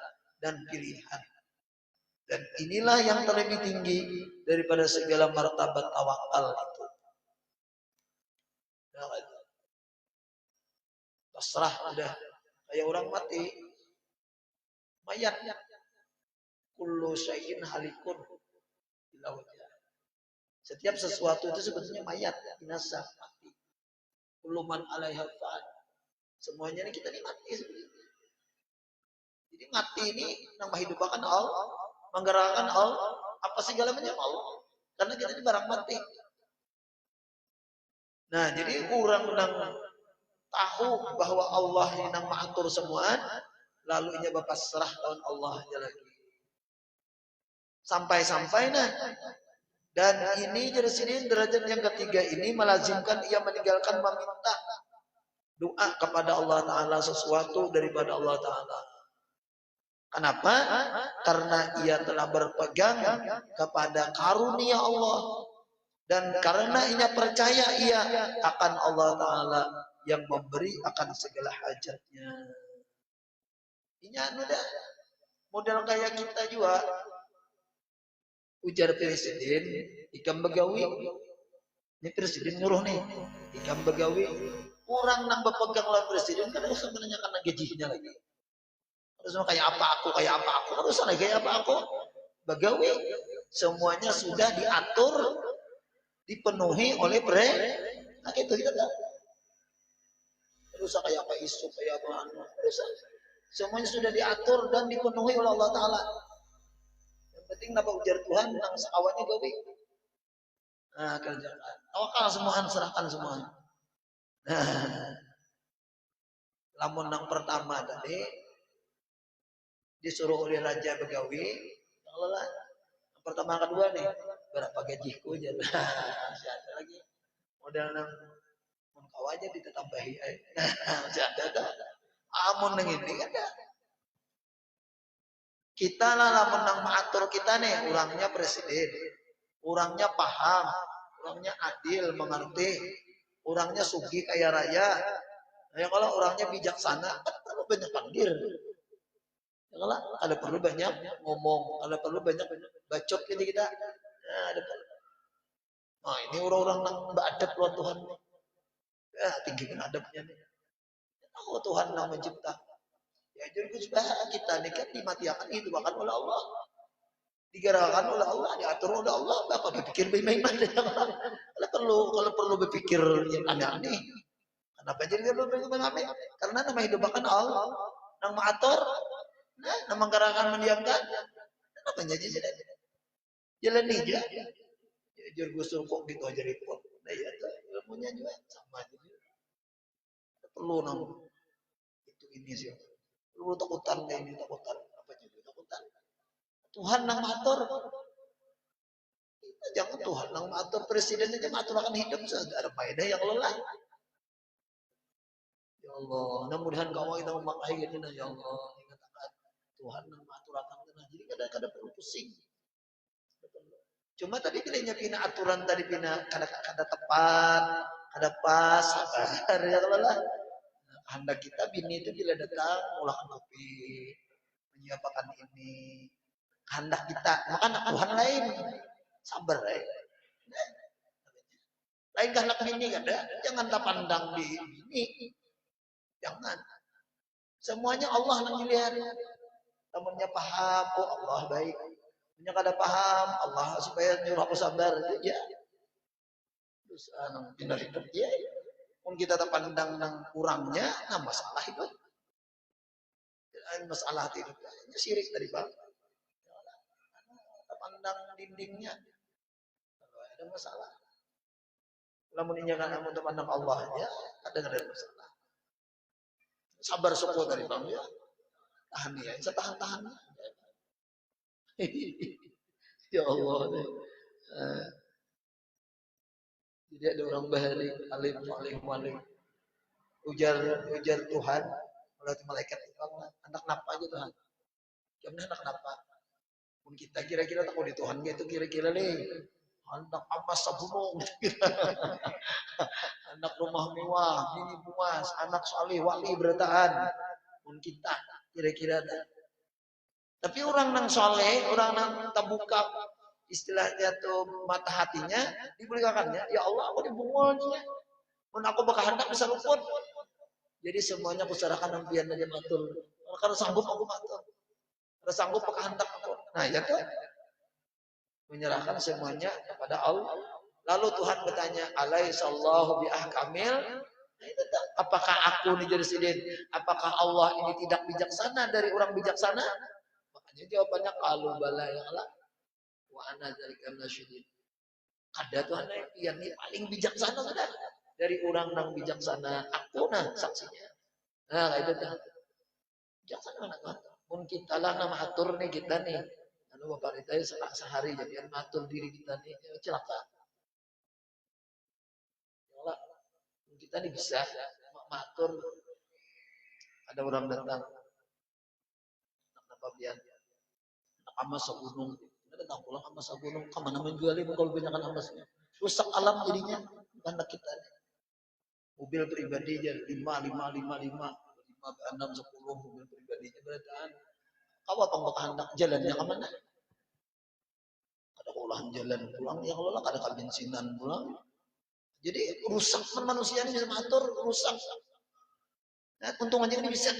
dan pilihan. Dan inilah yang terlebih tinggi daripada segala martabat tawakal itu. Pasrah udah kayak orang mati, mayat. Kullu syai'in halikun illa wajhah. Setiap sesuatu itu sebetulnya mayat, binasa, mati. Kullu man 'alaiha fan. Semuanya ini kita ini mati sebenarnya. Jadi mati ini yang menghidupkan Allah, menggerakkan Allah, apa segala macam Allah. Karena kita ini barang mati. Nah, jadi orang tahu bahwa Allah ini yang mengatur semua, lalu ia berpasrah lawan Allah aja lagi. Sampai-sampai nah. Dan ini dari sini derajat yang ketiga ini melazimkan ia meninggalkan meminta doa kepada Allah Ta'ala sesuatu daripada Allah Ta'ala. Kenapa? Karena ia telah berpegang kepada karunia Allah. Dan karena ia percaya ia akan Allah Ta'ala yang memberi akan segala hajatnya. Ini udah model kayak kita juga. Ujar presiden, ikam begawi. Ini presiden nyuruh nih, ikam begawi. Orang nang berpegang lawan presiden kan harus menanyakan gajinya lagi. Harus kayak apa aku, harus kayak apa aku. Begawi, semuanya sudah diatur, dipenuhi oleh nah itu kita tahu. Harus kayak apa isu, kayak apa semuanya sudah diatur dan dipenuhi oleh Allah Ta'ala. Penting napa ujar Tuhan tentang sekawannya gawe. Nah, kerjaan. Tawakal semuanya, serahkan semuanya. Nah, lamun yang pertama tadi disuruh oleh raja begawi, Allah lah. Yang pertama kedua nih, berapa gajiku aja. Masih ada lagi. Modal nang kau aja ditetambahi. Masih ada. Amun nang ini ada. Kita lah lamun mengatur kita nih, orangnya presiden, orangnya paham, orangnya adil, mengerti, orangnya sugih kaya raya. Nah, kalau orangnya bijaksana, kan perlu banyak panggil. Ya kalau ada perlu banyak ngomong, ada perlu banyak bacot ini kita. Nah, ada perlu. Nah, ini orang-orang yang beradab lawan Tuhan. Ya, tinggikan adabnya nih. Tahu Tuhan yang mencipta. Ya jadi kita ini kan dimatiakan itu bahkan oleh Allah, digerakkan oleh Allah, diatur oleh Allah. Bapak berpikir bagaimana? Kalau perlu berpikir yang aneh-aneh. Kenapa jadi perlu berpikir aneh? Karena nama hidup bahkan Allah, nama atur, nama gerakan mendiamkan. Kenapa jadi jalan aja? Jujur gusul kok gitu aja repot. Nah ya ilmunya juga sama aja. Perlu nama itu ini sih. Lu takutan kayak ini takutan. Apa jadi takutan? Tuhan nang matur. Jangan Tuhan nang matur, presiden aja matur akan hidup ada faedah yang lelah. Ya Allah, mudah-mudahan kau kita memakai ini nah ya Allah. Katakan Tuhan nang matur akan kena. Jadi kadang-kadang perlu pusing. Cuma tadi bilangnya pina aturan tadi pina kada tepat, kada pas, sabar ya kalau lah. Hendak kita bini itu bila datang mulakan kopi, menyiapkan ini. Hendak kita, maka anak Tuhan lain. Sabar ya. Lain kehendak bini kada, jangan tak pandang di bini. Jangan. Semuanya Allah yang dilihat. Temannya paham, oh Allah baik. Punya kada paham, Allah supaya nyuruh aku sabar ya. Terus nang pindah hidup ya. Pun kita tak pandang nang kurangnya, nah masalah itu. Masalah itu syirik tadi Bang. Tak pandang dindingnya. Kalau ada masalah. Lamun inyakan amun tak pandang Allah ya, ada masalah. Sabar syukur dari Bang ya. Tahan ya, bisa tahan-tahan. Ya Allah. Jadi ada orang bahari alim. Ujar Tuhan melalui malaikat anak napa aja Tuhan. Gimana anak napa? Pun kita kira-kira takut di Tuhan gitu kira-kira nih. Anak amas sabunung. Anak rumah mewah, bini puas, anak salih wali bertahan. Pun kita kira-kira tapi orang nang soleh, orang nang terbuka istilahnya tuh mata hatinya diberikannya, ya Allah aku dibungulnya, pun aku bakal hendak bisa luput. Jadi semuanya aku serahkan ampian aja matur. Kalau sanggup aku matur, kalau sanggup bakal hendak aku. Nah ya tuh menyerahkan semuanya kepada Allah. Lalu Tuhan bertanya, alaihissallahu biahkamil. Nah, itu apakah aku nih jadi presiden? Apakah Allah ini tidak bijaksana dari orang bijaksana? Makanya jawabannya kalau bala ya Allah. Wa ana dzalika minasyidin. Ada Tuhan yang paling bijaksana sudah dari orang yang bijaksana. Aku nah saksinya. Nah itu dah. Bijaksana mana Tuhan? Mungkin kita lah nama atur nih kita nih. Lalu bapak kita sehari jadi atur diri kita nih celaka. Ya kita nih bisa matur. Ada orang datang. Kenapa biar? Amas gunung. Datang pulang amas gunung. Kemana menjualin kalau banyakkan amasnya? Rusak alam jadinya. Karena kita mobil pribadi aja 5, 6, 10 mobil pribadinya berataan. Kau apa hendak jalannya kemana? Ada olahan jalan pulang ya kalau lah ada bensinan pulang. Jadi rusak manusia ini bisa mengatur rusak. Nah, untung aja ini bisa.